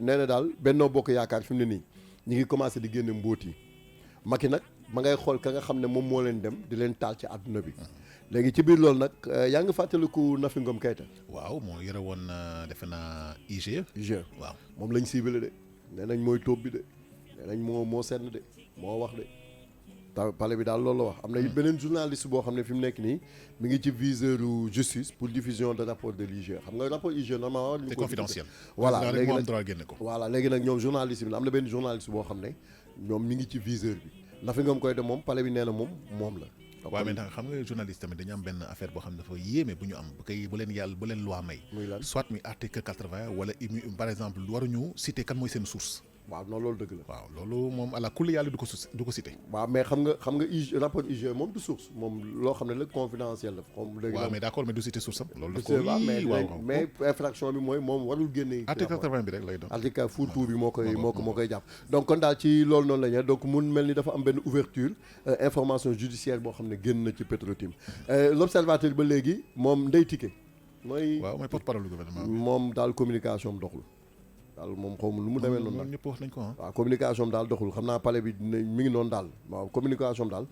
nee na daal Benno Bokk Yaakaar fi mu ne nii ñu ngi commencé di génne mbóot yi Macky nag ma ngay xool ka nga xam ne moom moo leen dem di leen taal ci àdduna bi léegi ci biir loolu nag yaa ngi fàttaliku Nafi Ngom Keïta. waaw moo yore woon defe naa IGE. IGE waaw moom lañ ciblé de nee nañ mooy tóob bi de nee nañ moo senn de moo wax de ta pale bi daal loolu la wax am na it beneen journaliste boo xam ne fi mu nekk nii mi ngi ci viseur justice pour diffusion de rapport de l'IGE xam nga rapport IGE normalement c'est confidentiel. voilà léegi nag droit génne ko. voilà léegi nag ñoom journaliste bi am na benn journaliste boo xam ne ñoom mi ngi ci viseur bi Nafi Ngom Keïta moom pale bi nee na moom la. waaw mais xam nga journaliste tamit dañu am benn affaire boo xam ne dafa yéeme bu ñu am bu leen loi may. muy lan soit mi article 80 wala par exemple waruñu citer kan mooy seen source. waaw non loolu dëgg la. waaw loolu moom ala kulli yàlla du ko citer. waaw mais xam nga IG rapport IGE moom du source moom loo xam ne la confidentiel la. waaw mais d'accord mais du citer source am. loolu daf ko mais infraction bi mooy moom warul génne. article 80 bi rek lay doon. article fourre-tout bi moo koy jàpp. donc kon daal ci loolu noonu la ñu donc mun mel ni dafa am benn ouverture information judiciaire boo xam ne génn na ci Petro-Tim l'observateur ba léegi moom Ndeye Tické mooy porte-parole du gouvernement. moom daal communication am doxul. daal moom xaw ma lu mu demee noonu daal ñëpp wax nañ ko waaw communication daal doxul xam naa palais bi mi ngi noonu daal waaw communication daal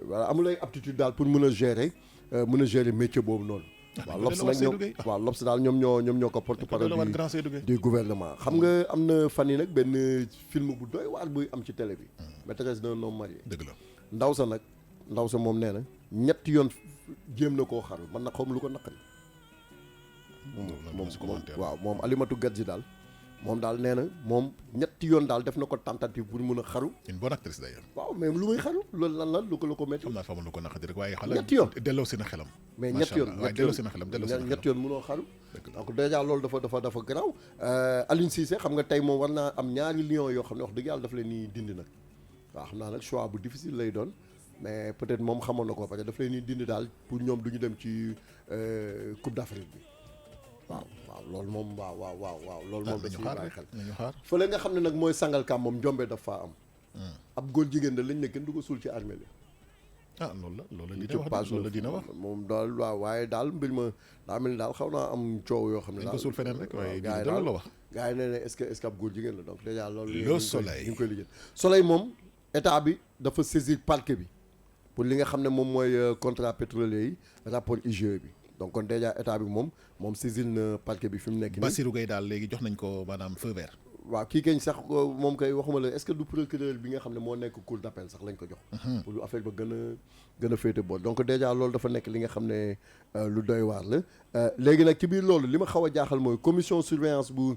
voilà amul ay aptitude daal pour mën a gérer métier boobu noonu. waaw L'Obs nag L'Obs daal ñoom ñoo ko porte-parole du gouvernement. xam nga am na fan yi nag benn film bu doy waar buy am ci télé bi. maîtresse d'un homme marié. dëgg la ndaw sa moom nee na ñetti yoon jéem na koo xaru man na xaw ma lu ko naqari. moom Alimatou Gadji daal moom daal nee na moom ñetti yoon daal def na ko tentative pour mun a xaru. une bonne actrice d'ailleurs. waaw mais lu muy xaru loolu lan la lu ko métti. xam naa fa lu ko naqari rek waaye xale. ñetti yoon delloo si na xelam. mais ñetti yoon ñetti yoon mënoo xaru. donc déjà loolu dafa garaaw. Aliou Cissé xam nga tey moom war naa am ñaari lion yoo xam ne wax dëgg yàlla dafa leen ni dindi nag waaw xam naa nag choix bu difficile lay doon. mais peut-être moom xamoon na ko parce que daf leen ni dindi daal pour ñoom du ñu dem ci Coupe d'Afrique bi waaw loolu moom waaw loolu moom dañuy bàyyi xel fële nga xam ne nag mooy Sangalkam moom njombe daf faa am ab góor jigéen da lañ ne kenn du ko suul ci armée li loolu la dina wax moom daal waaw waaye daal mbir ma daa mel ni daal xaw naa am coow yoo xam ne daal ko suul feneen rek waaye gars yi daal la wax gars yi ne ne est-ce que ab góor jigéen la donc déjà loolu le soleil ñu ngi koy lijjën soleil moom état bi dafa saisir parquet bi pour li nga xam ne moom mooy contrat pétrolier yi rapport IGE bi donc kon déjà état bi moom saisir na parquet bi fi mu nekk nii. Bassirou Gueye daal léegi jox nañ ko maanaam feu vert. waaw kii kañ sax moom kay waxuma la est-ce que du procureur bi nga xam ne moo nekk cour d'appel sax lañ ko jox. pour affaire ba gën a féete bool donc déjà loolu dafa nekk li nga xam ne lu doy waar la. léegi nag ci biir loolu li ma xaw a jaaxal mooy commission surveillance bu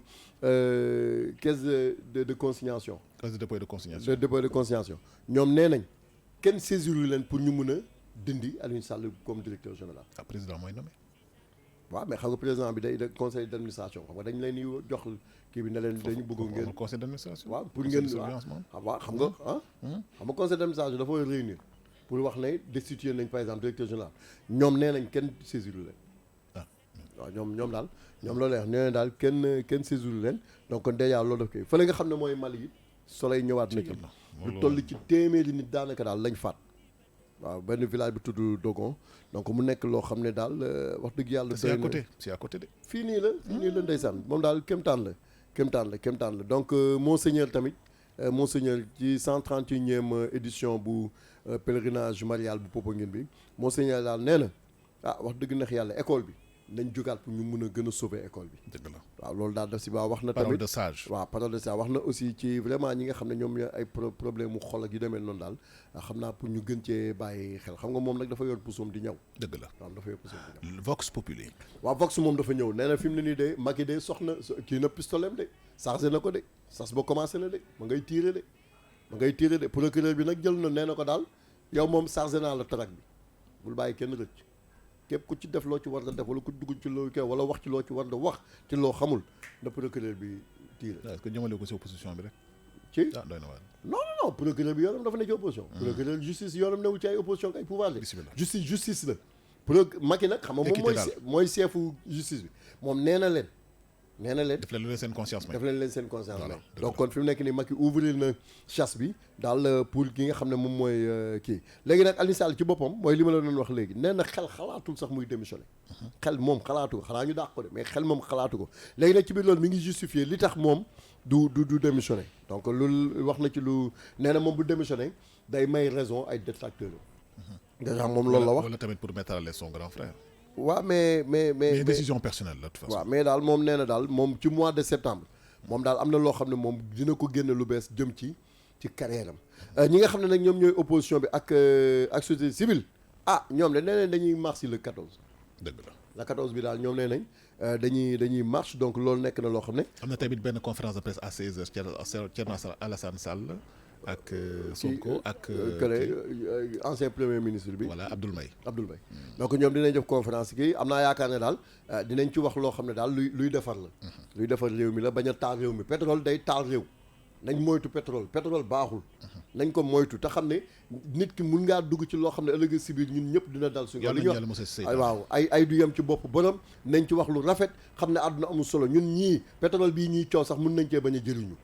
caisse de consignation. caisse de dépôt de consignation ñoom nee nañ kenn saisiru leen pour ñu mun a dindi Aliou Sall comme directeur général. président mooy nommé. waaw mais xam nga président bi day conseil d'administration xam nga dañ leen di jox kii bi ne leen dañu bëgg ngeen conseil d'administration. waaw pour ngeen waaw xam nga xam nga conseil d'administration dafa war a réunir pour wax ne destitué nañ par exemple directeur général ñoom nee nañ kenn saisiru leen. waaw ñoom daal ñoom loolu lay wax nee nañ daal kenn saisiru leen donc kon déjà loolu daf koy fële nga xam ne mooy Mali it soleil ñëwaat na ci lu toll ci téeméeri nit daanaka daal lañ faat. waaw benn village bi tudd Dogon donc mu nekk loo xam ne daal wax dëgg yàlla. c'est à côté de. fii nii la ndeysaan moom daal kéemtaan la donc monseigneur tamit monseigneur ci 131e édition bu pèlerinage marial bu Popenguine bi monseigneur daal nee na wax dëgg neex yàlla école bi nañ jógaat pour ñu mun a gën a sauver école bi. dëgg la waaw loolu daal daf si baax wax na. tamit parole de sage. waaw parole de sage wax na aussi ci vraiment ñi nga xam ne ñoom ay problème mu xol ak yu demee noonu daal xam naa pour ñu gën cee bàyyi xel xam nga moom nag dafa yor pusoom di ñëw. dëgg la waaw dafa yor pusoom di ñëw. Vox Populi. waaw Vox moom dafa ñëw nee na fi mu ne nii de Macky de soxna kii na pistolet de chargé na ko de sas ba commencé na de ma ngay tirer de procureur bi nag jël na nee na ko daal yow moom chargé naa la traque bi bul bàyyi kenn rëcc. képp ku ci def loo ci war a def wala ku dugg ci loo wala wax ci loo ci war a wax ci loo xamul na procureur bi tiire. est-ce que jëmale ko ci opposition bi rek. ci doy na waar. non procureur bi yoonam dafa ne ci opposition. procureur justice yoonam newul ci ay opposition ak ay pouvoir de. justice la. Macky nag xam nga moom mooy chefu justice bi moom nee na leen nee na leen def leen seen conscience may. def leen seen conscience Voilà, may donc kon fi mu nekk nii Macky ouvrir na chasse bi daal pour ki nga xam ne moom mooy kii léegi nag Aliou Sall ci boppam mooy li ma la doon wax léegi nee na xel xalaatul sax muy démissionné xel moom xalaatu ko xanaa ñu dàq ko de mais xel moom xalaatu ko léegi nag ci biir loolu mi ngi justifier li tax moom du démissionné donc loolu wax na ci lu nee na moom bu démissionné day may raison ay détracteurs déjà moom loolu la wax wala tamit pour mettre à l'aise son grand frère. waaw mais décision personnelle la de toute façon. waaw mais daal moom nee na daal moom ci mois de septembre moom daal am na loo xam ne moom dina ko génne lu bees jëm ci carrière am ñi nga xam ne nag ñoom ñooy opposition bi ak société civile ñoom de nee nañ dañuy marche le 14. dëgg la le 14 bi daal ñoom nee nañ dañuy marche donc loolu nekk na loo xam ne. am na tamit benn conférence de presse à 16h Thierno Alassane Sall ak Sonko ak. ancien premier ministre bi. voilà Abdoul Mbaye. donc ñoom dinañ def conférence kii am naa yaakaar ne daal dinañ ci wax loo xam ne daal luy defar la. luy defar réew mi la bañ a taal réew mi pétrole day taal réew. nañ moytu pétrole baaxul. nañ ko moytu te xam ne nit ki mun ngaa dugg ci loo xam ne ëllëg si biir ñun ñëpp dina dal suñu. li ñu wax waaw ay du yem ci bopp borom nañ ci wax lu rafet xam ne àdduna amul solo ñun ñii pétrole bii ñuy coow sax mun nañ cee bañ a jëriñu.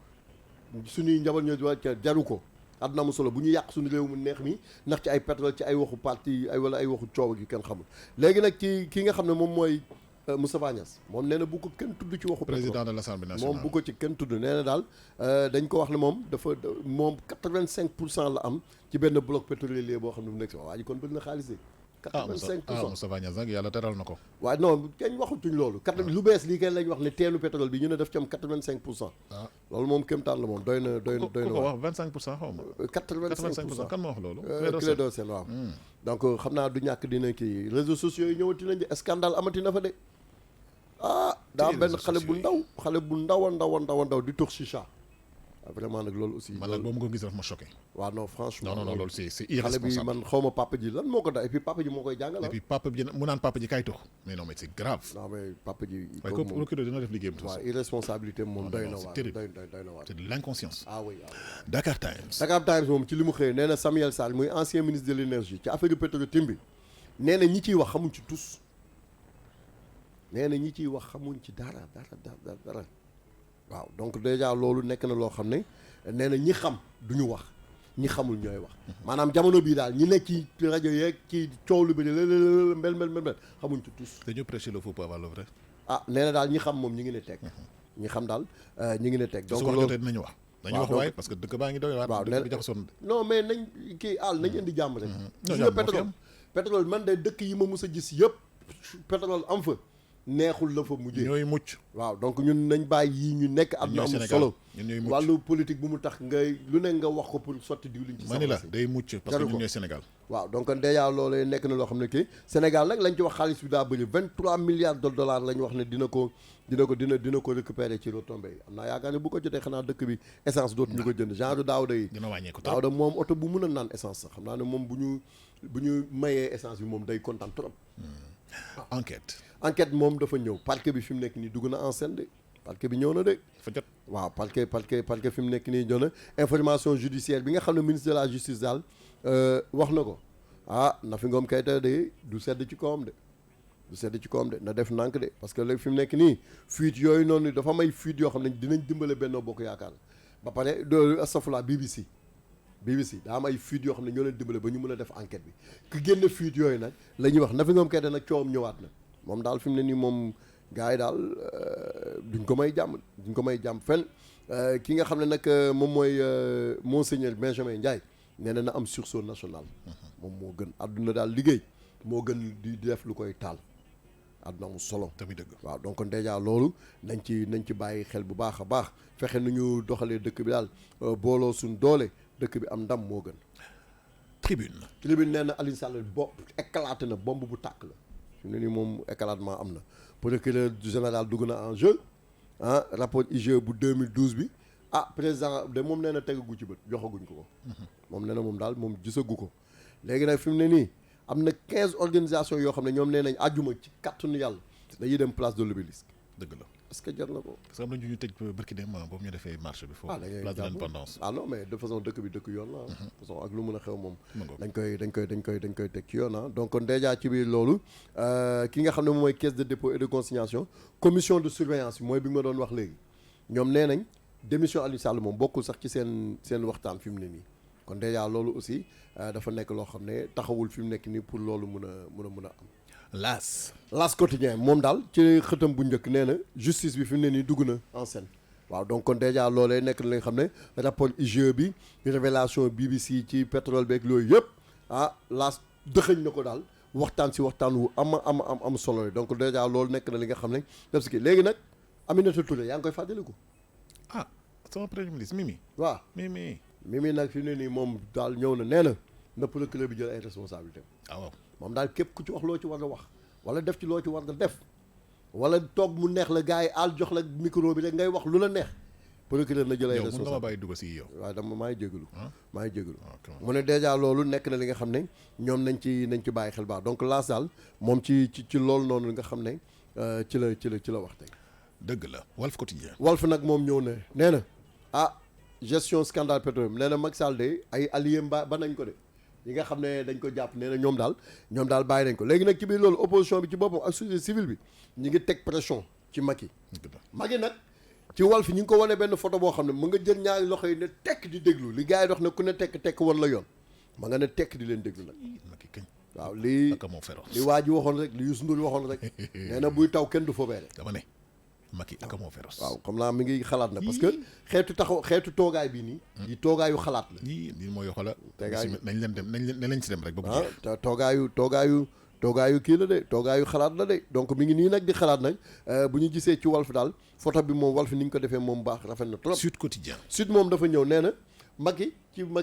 suñuy njaboot ñoo wàcc jaru ko àdduna amul solo bu ñu yàq suñu réew mu neex mi ndax ci ay pétrole ci ay waxu parti wala ay waxu coow gi kenn xamul léegi nag ci ki nga xam ne moom mooy Moustapha Niasse moom nee na bu ko kenn tudd ci waxu président de l'Assemblée nationale moom bu ko ci kenn tudd nee na daal dañ ko wax ne moom moom 85% la am ci benn bloc pétrolier boo xam ne mu nekk si waa ji kon bëgg na xaalis de 85% Moustapha Niasse nag yàlla teral na ko. waaw non kenn waxutuñ loolu. lu bees lii kenn lañ wax ne teenu pétrole bi ñu ne def ci am 85%. loolu moom kéemtaan la moom doy na. ku ko wax 25% xaw ma. 85% kan ma wax loolu. Clédor Sène waaw. donc xam naa du ñàkk dina kii réseaux sociaux yi ñëwati nañ de scandale amati na fa de. daa benn xale bu ndaw a ndaw di tux chicha. vraiment nag loolu aussi. man nag boo ma ko gis daf ma choqué. waaw non franchement non loolu c'est irresponsable. xale bi man xaw ma papa ji lan moo ko da et puis papa ji moo koy jàngal. et puis papa ji mu naan papa ji kay tux mais non mais c'est grave. non mais papa ji. waaye ko procureur dina def liggéeyam. waaw irresponsabilité moom doy na waar doy na waar. c'est de l'inconscience. oui. Dakar Times. Dakar Times moom ci li mu xëyee nee na Samuel Sarr muy ancien ministre de l'énergie ci affaire Petro-Tim bi nee na ñi ciy wax xamuñ ci tous nee na ñi ciy wax xamuñ ci dara. waaw donc déjà loolu nekk na loo xam ne nee na ñi xam duñu wax ñi xamul ñooy wax maanaam jamono bii daal ñi nekk ci rajo yeeg ci coow lu bëri mbel xamuñ ci tous. dañu prêcher le faux pour avoir le vrai. nee na daal ñi xam moom ñi ngi ne teg ñi xam daal ñi ngi ne teg. donc loolu dinañu wax. dañu wax waaye parce que dëkk baa ngi doy waar. waaw dëkk bi jaxasoon. non mais nañ kii nañ indi jàmm rek. gis nga pétrole man de dëkk yi ma mus a gis yëpp pétrole am fa. neexul la fa mujjee ñooy mucc. waaw donc ñun nañ bàyyi yi ñu nekk àdduna amul solo wàllu politique bu mu tax ngay lu ne nga wax ko pour sotti diwlin ci mani la day mucc parce que ñun ñooy Sénégal. waaw donc déjà loolu nekk na loo xam ne kii Sénégal nag lañ ci wax xaalis bi daa bëri 23 milliards de dollars la ñu wax ne dina ko récupérer ci retombées yi am naa yaakaar ne bu ko jotee xanaa dëkk bi essence dootu ñu ko jënd genre Daouda yi dina wàññeeku Daouda moom oto bu mun a naan essence sax xam naa ne moom bu ñu mayee essence bi moom day kontaan trop. enquête moom dafa ñëw parquet bi fi mu nekk nii dugg na en scène de parquet bi ñëw na de. fa jot waaw parquet fi mu nekk nii ñëw na information judiciaire bi nga xam ne ministre de la justice daal wax na ko Nafi Ngom Keïta de du sedd ci kawam de na def nànk de parce que léegi fi mu nekk nii fuite yooyu noonu dafa may fuite yoo xam ne dinañ dimbale Benno Bokk Yaakaar ba pare astafurlah BBC daa am ay fuite yoo xam ne ñoo leen dimbale ba ñu mën a def enquête bi ku génne fuite yooyu nag la ñuy wax Nafi Ngom Keïta nag coowam ñëwaat na moom daal fi mu ne nii moom gars yi daal duñ ko may jàmm fenn ki nga xam ne nag moom mooy monseigneur Benjamin Ndiaye nee na am sursaut national moom moo gën àdduna daal liggéey moo gën di def lu koy taal àdduna amul solo tamit dëgg waaw donc déjà loolu nañ ci bàyyi xel bu baax a baax fexe nu ñu doxalee dëkk bi daal booloo suñ doole dëkk bi am ndam moo gën. Tribune nee na Aliou Sall éclaté na bombe bu tàkk la fi mu ne nii moom éclatement am na procureur général dugg na en jeu rapport IGE bu 2012 bi président de moom nee na tegagu ci bët joxaguñ ko moom nee na moom daal moom gisagu ko léegi nag fi mu ne nii am na 15 organisations yoo xam ne ñoom nee nañ àjjuma ci kàttanu yàlla dañuy dem place de l'Obélisque dëgg la est-ce que jar na ko. parce que am na ñu tëj barki dem boobu ñu defee marche bi foofu. place de l'indépendance. Non mais de façon dëkk bi dëkk yoon la façon ak lu mën a xew moom. dañ koy teg ci yoon donc kon déjà ci biir loolu ki nga xam ne moom mooy caisse de dépôt et de consignation commission de surveillance bi mooy bi nga doon wax léegi ñoom nee nañ démission Aliou Sall moom bokkul sax ci seen waxtaan fi mu ne nii kon déjà loolu aussi dafa nekk loo xam ne taxawul fi mu nekk nii pour loolu mun a am. L'As quotidien moom daal ci xëtam bu njëkk nee na justice bi fi mu ne nii dugg na en scène waaw donc kon déjà loolee nekk na li nga xam ne rapport IGE bi révélation BBC ci pétrole beeg loolu yëpp L'As dëxëñ na ko daal waxtaan wu am solo yi donc déjà loolu nekk na li nga xam ne def si kii léegi nag Aminata Touré yaa ngi koy fàttaliku. sama premier ministre Mimi. waaw Mimi nag fi mu ne nii moom daal ñëw na na procureur bi jël ay responsabilités. waaw moom daal képp ku ci wax loo ci war a wax wala def ci loo ci war a def wala toog mu neex la gars yi àll jox la micro bi rek ngay wax lu la neex procureur na jël ay responsabilités. yow mën nga ma bàyyi dugg si yow. waaw maa ngi jégalu. mu ne déjà loolu nekk na li nga xam ne ñoom nañ ci bàyyi xel baax donc L'As daal moom ci loolu noonu nga xam ne ci la wax tey. dëgg la Walf Quotidien. Walf nag moom ñëw na nee na gestion scandale pétrole nee na Macky Sall de ay alliés ba nañ ko de. yi nga xam ne dañ ko jàpp nee na ñoom daal bàyyi nañ ko léegi nag ci biir loolu opposition bi ci boppam ak société civile bi ñu ngi teg pression ci Macky nag ci Walf ñi ngi ko wane benn photo boo xam ne mu nga jël ñaari loxo yi ne tekk di déglu li gars yi wax ne ku ne tekk wan la yoon ma nga ne tekk di leen déglu nag waaw li waa ji waxoon rek li Youssou Ndour waxoon rek nee na buy taw kenn du fobeere dama ne Macky ak moo féroce. waaw xam naa mi ngi xalaat na parce que xeetu toogaay bii nii. yi toogaayu xalaat la. lii mooy xoolal. nañ leen si dem rek ba mu jeex. te toogaayu kii la de toogaayu xalaat la de donc mi ngi nii nag di xalaat nag bu ñu gisee ci Walf daal photo bi moom Walf ni ñu ko defee moom baax rafet na trop. Sud Quotidien. Sud moom dafa ñëw nee na Macky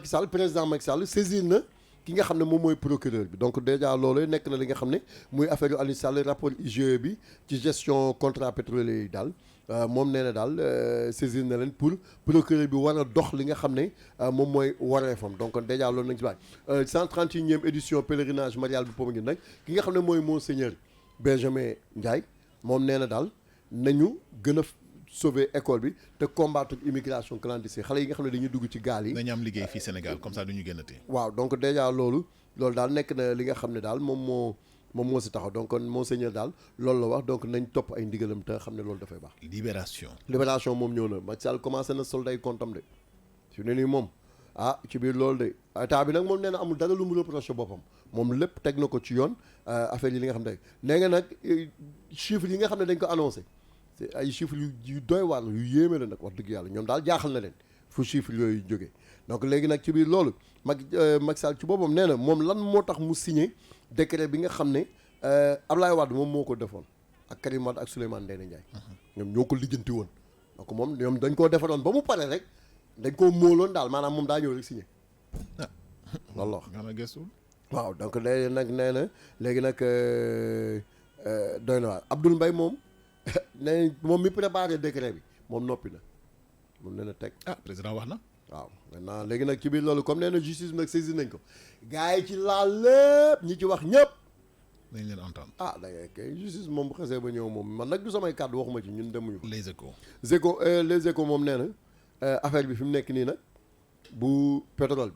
Sall président Macky Sall saisir na ki nga xam ne moom mooy procureur bi donc déjà loolu nekk na li nga xam ne muy affaire yu Aliou Sall rapport IGE bi ci gestion contrat pétrolier yi daal moom nee na daal saisir na leen pour procureur bi war a dox li nga xam ne moom mooy wareefam donc déjà loolu nañ ci bàyyi 131e édition pèlerinage marial bu Popenguine nag ki nga xam ne mooy monseigneur Benjamin Ndiaye moom nee na daal nañu gën a sauver école bi te combattre immigration clandestine xale yi nga xam ne dañuy dugg ci gaal yi. nañu am liggéey fii Sénégal comme ça du ñu génnatee. waaw donc déjà loolu daal nekk na li nga xam ne daal moom moo si taxaw donc monseigneur daal loolu la wax donc nañ topp ay ndigalam te xam ne loolu dafay baax. Libération moom ñëw na Macky Sall commencé na solde ay comptam de fi ne nii moom ci biir loolu de état bi nag moom nee na amul dara lu mu reproché boppam moom lépp teg na ko ci yoon affaire yi li nga xam ne nee nga nag chiffres yi nga xam ne dañ ko annoncé. c'est ay chiffres yu doy waar yu yéeme la nag wax dëgg yàlla ñoom daal jaaxal na leen fu chiffres yooyu jógee donc léegi nag ci biir loolu Macky Sall ci boppam nee na moom lan moo tax mu signé décret bi nga xam ne Ablaye Wade moom moo ko defoon ak Karim Wade ak Souleymane Ndéné Ndiaye ñoom ñoo ko lijjanti woon donc moom ñoom dañ koo defaroon ba mu pare rek dañ koo móoloon daal maanaam moom daa ñëw rek signé loolu la wax waaw donc léegi nag nee na léegi nag doy na waar Abdoul Mbaye moom nee moom mi préparé décret bi moom noppi na moom nee na teg. président wax na. waaw maintenant léegi nag ci biir loolu comme nee na justice nag saisir nañ ko gars yi ci laal lépp ñi ci wax ñëpp. nañ leen entendre. da ngay kay justice moom bu xasee ba ñëw moom man nag du samay kàddu waxuma ci ñun demuñu ko. les échos moom nee na affaire bi fi mu nekk nii nag bu pétrole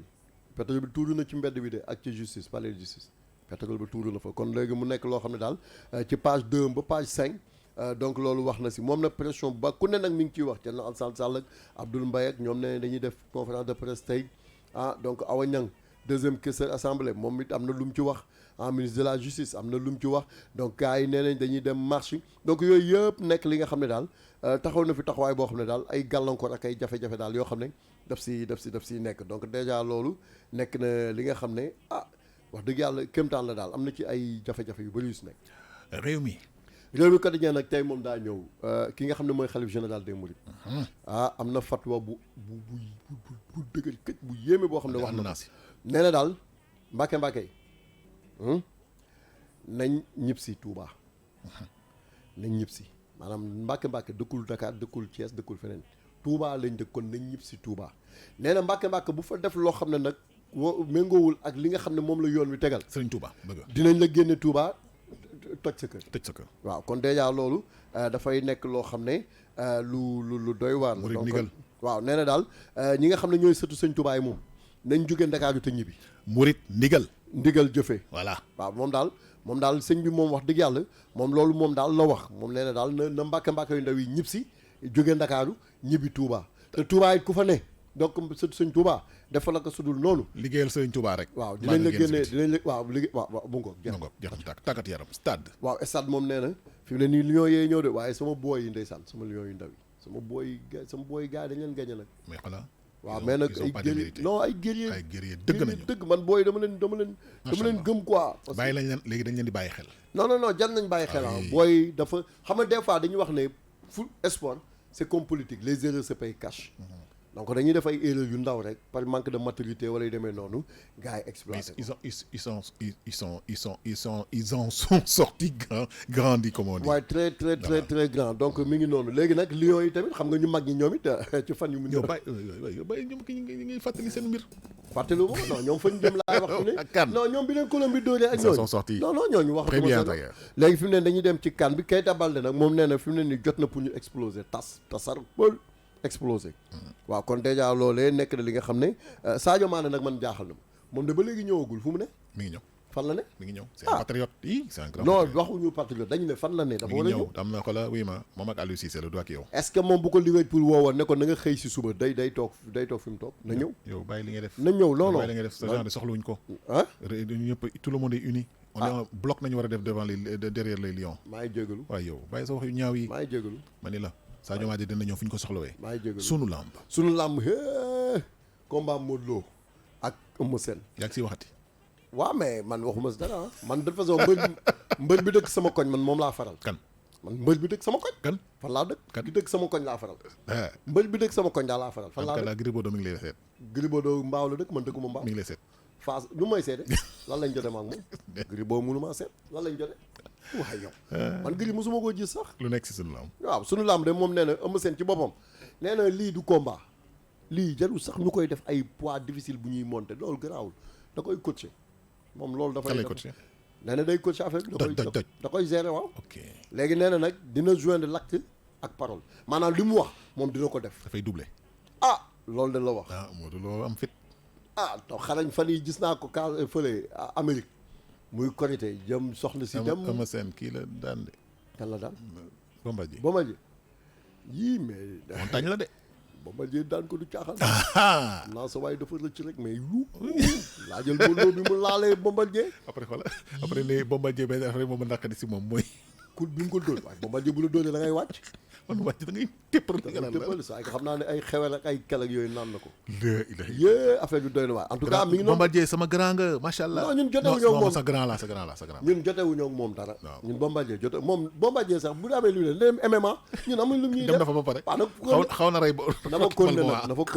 bi tuuru na ci mbedd bi de ak ci justice palais de justice pétrole bi tuuru na fa kon léegi mu nekk loo xam ne daal ci page 2 ba page 5. donc loolu wax na si moom na pression ba ku ne nag mi ngi ciy wax Thierno Alassane Sall ak Abdoul Mbaye ak ñoom ne dañuy def conférence de presse tey donc Awa Niang deuxième questeur assemblée moom it am na lu mu ci wax ministre de la justice am na lu mu ci wax donc gars yi nee nañ dañuy dem marche donc yooyu yëpp nekk li nga xam ne daal taxaw na fi taxawaay boo xam ne daal ay gàllankoor ak ay jafe-jafe daal yoo xam ne daf si nekk donc déjà loolu nekk na li nga xam ne wax dëgg yàlla kéemtaan la daal am na ci ay jafe-jafe yu bëri yu si nekk. réew mi quotidien nag tey moom daa ñëw ki nga xam ne mooy xalif général des mourides am na fatwa bu dëgër këj bu yéeme boo xam ne wax na nee na daal mbàkke nañ ñib si Touba nañ ñib si maanaam mbàkke dëkkul Dakar dëkkul Thiès dëkkul feneen Touba lañ dëkk kon nañ ñib si Touba nee na mbàkke bu fa def loo xam ne nag méngoowul ak li nga xam ne moom la yoon wi tegal Sëriñ Touba dinañ la génne Touba toj sa kër. tëj sa kër. waaw kon déjà loolu dafay nekk loo xam ne lu doy waar la. donc waaw nee na daal ñi nga xam ne ñooy sëtu sëñ Tuubaa yi moom nañ jóge Ndakaaru te ñibbi. murit ndigal jëfe. voilà waaw moom daal sëñ bi moom wax dëgg yàlla moom loolu moom daal la wax moom nee na daal na mbàkke yu ndaw yi ñib si jóge Ndakaaru ñibbi Touba te Touba it ku fa ne donc sëtu sëñ Touba defal la ko sudul noonu. liggéeyal sëñ Touba rek. waaw dinañ la génnee dinañ la waaw liggéey waaw bu ngoog jeex na tàggat yaram stade. waaw stade moom nee na fi mu ne nii lions yee ñëw de waaye sama booy yi ndeysaan sama lions yu ndaw yi sama booy gars yi dañ leen gañe nag. mais xanaa. waaw mais nag ay guerrier dëgg nañu dëgg man booy dama leen gëm quoi. bàyyi lañ leen léegi dañ leen di bàyyi xel. non jar nañ bàyyi xel booy dafa xam nga des fois dañuy wax ne fu sport c'est comme politique les erreurs se payent cash. donc dañuy def ay erreurs yu ndaw rek par manque de maturité wala yu demee noonu gars yi exploité. ils en sont sortis grandis comme on dit. waaye très grand donc mi ngi noonu léegi nag Lions yi tamit xam nga ñu mag ñi ñoom it ci fan yu mu. yow bàyyi ñoom ki ngay fàttali seen mbir. fàttali ko non ñoom fañ jëm laay wax ne. non ñoom bi leen Colombie dóoree ak ñooñu. sont sortis non ñooñu wax. très bien d'ailleurs léegi fi mu ne dañuy dem ci CAN bi Keita Baldé nag moom nee na fi mu ne nii jot na pour ñu exploser tasar pël explosé. waaw kon déjà loolee nekk na li nga xam ne Sadio Mané nag man jaaxal na moom de ba léegi ñëwagul fu mu ne. mi ngi ñëw fan la ne. mi ngi ñëw c'est un patriote c'est un grand. non waxuñu patriote dañu ne fan la ne. dafa war a ñëw am na ko la oui ma moom ak Aliou Cissé la du ak yow. est-ce que moom bu ko Liverpool woowoon ne ko na nga xëy si suba day toog fi mu toog na ñëw. yow bàyyi li ngay def. na ñëw non bàyyi li ngay def sa genre soxlawuñ ko. ah ñëpp tout le monde est uni. on est bloc nañu war a def devant derrière les lions. maa ngi jégalu. waaye yow bàyyi sa wax yu ñaaw yi. maa ngi jégalu. ma ni la Sadio Mané dina ñëw fu ñu ko soxlawee. maa ngi jégalu sunu lamb combat Modou Lo ak Eumeu Sène. yaa ngi siy waxati. waaw mais man waxuma si dara man de toute façon mbër bi dëkk sama koñ man moom laa faral. kan man mbër bi dëkk sama koñ. kan fan laa dëkk. kan bi dëkk sama koñ laa faral. mbër bi dëkk sama koñ daal laa faral. fan laa dëkk Gris Bordeaux mi ngi lay seet. Gris Bordeaux mbaaw la dëkk man dëkkuma mbaaw. mi ngi lay seet. Fass lu may seete lan lañ jote ma ak moom. Gris boobu mënu maa seet lan lañ jote. waaye yow man Gris mosuma koo gis sax. lu nekk si sunu lamb. waaw sunu lamb de moom nee na Eumeu Sène ci boppam nee na lii du combat lii jarul sax ñu koy def ay poids difficile bu ñuy monter loolu garaawul da koy coacher moom loolu dafay nee na day coacher affaire bi da koy gérer waaw. ok léegi nee na nag dina joindre l'acte ak parole maanaam li mu wax moom dina ko def. dafay doubler. loolu da la wax. Modou Lo am fit. to xarañ fan yi gis naa ko ka fële Amérique muy korité jëm soxna si dem Eumeu Sène kii la daan de. kan la daan. Bombardier yii mais. montagne la de. Bombardier daan ko du caaxaan. naa sa waaye dafa rëcc rek mais laa jël Modou Lo bi mu laalee Bombardier. après ne Bombardier benn affaire moom a naqari si moom mooy. kul bi mu ko dóor waaye Bombardier bu la dóoree da ngay wàcc. man wàcc da ngay téppal saa yi xam naa ne ay xewel ak ay kel ak yooyu naan na ko. yee affaire bi doy na waay en tout cas mi ngi noonu. Bombardier sama grand nga macha allah. non ñun jotewuñoo moom sa grand la ñun jotewuñoo moom dara. ñun Bombardier moom Bombardier sax bu amee lu ne MMA ñun amuñ lu ñuy def. dem na fa ba pare. xaw na rey dafa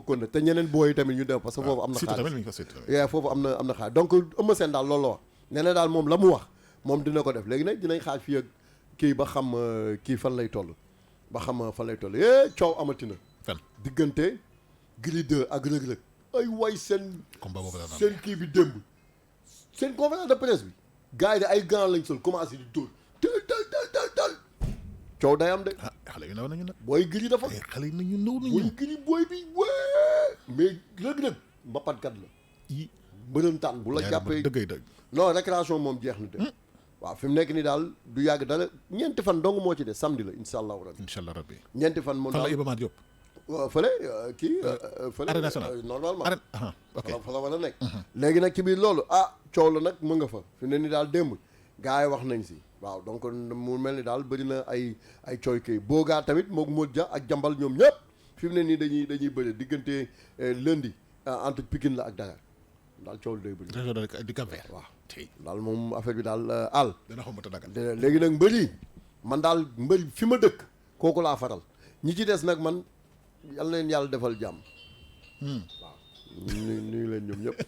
konne te ñeneen booy tamit ñu dem parce que foofu am na xaalis foofu am na xaalis donc Eumeu Sène daal loolu la wax nee na daal moom la mu wax moom dina ko def léegi nag dinañ xaaj fii ak kii ba xam kii fan lay toll coow amatina diggante Gris 2 ak Reug Reug ay way seen kii bi démb seen conférence de presse bi gars yi de ay gants lañ sol commencé di dóor tël coow day am de xale yu naw nañu nag booy Gris dafa xale yi nañu naw nañu booy Gris booy bi mais Reug Reug mbapatkat la mbërëntaan bu la jàppee dëgg non récréation moom jeex na de waaw fi mu nekk nii daal du yàgg dara ñeenti fan dong moo ci de samedi la incha allahu rabbi ñeenti fan moom daal fan la Iba Mar Diop fële kii fële arène nationale normalement ok fa la war a nekk léegi nag ci biir loolu coow la nag mu nga fa fi mu ne nii daal démb gars yi wax nañ si waaw donc mu mel ni daal bëri na ay cooy kay boogaa tamit moom Modou Dia ak jambal ñoom ñëpp fi mu ne nii dañuy bëri diggante lundi entre Pikine la ak Dakar daal coow lu day bëri région du Cap-Vert waaw daal moom affaire bi daal àll dana xaw ma dagal léegi nag mbëri man daal mbëri fi ma dëkk kooku laa faral ñi ci des nag man yal na leen yàlla defal jàmm waaw nuyu leen ñoom ñëpp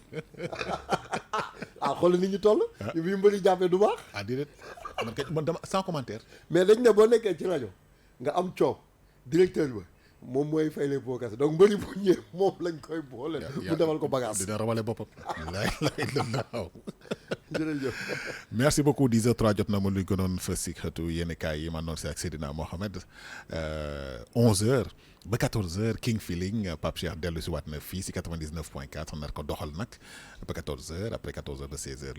xool nit ñi toll bi mbëri jàppee du baax déedéet man dama sans commentaire mais dañ ne boo nekkee ci rajo nga am coow directeur ba moom mooy fay les pots cassés donc mbëri bu ñëwee moom lañ koy boole. mu defal ko bagage dina rawale boppam. waaw. jërëjëf. merci beaucoup 10h03 jot na ma luy gënoon fës si xëtu yéen kaay yi ma noonu si ak Seydina Mohamed 11h ba 14h King Feeling Pape Cheikh dellu si waat na fii si 99.4 nar ko doxal nag ba 14h après 14h ba 16h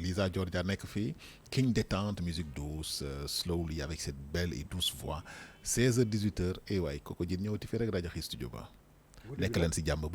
Lisa Georgia nekk fii King détente musique douce slowly avec cette belle et douce voix 16h 18h waay kooku jën ñëwati fii rek rajo Xi studio ba nekk leen si jàmm ba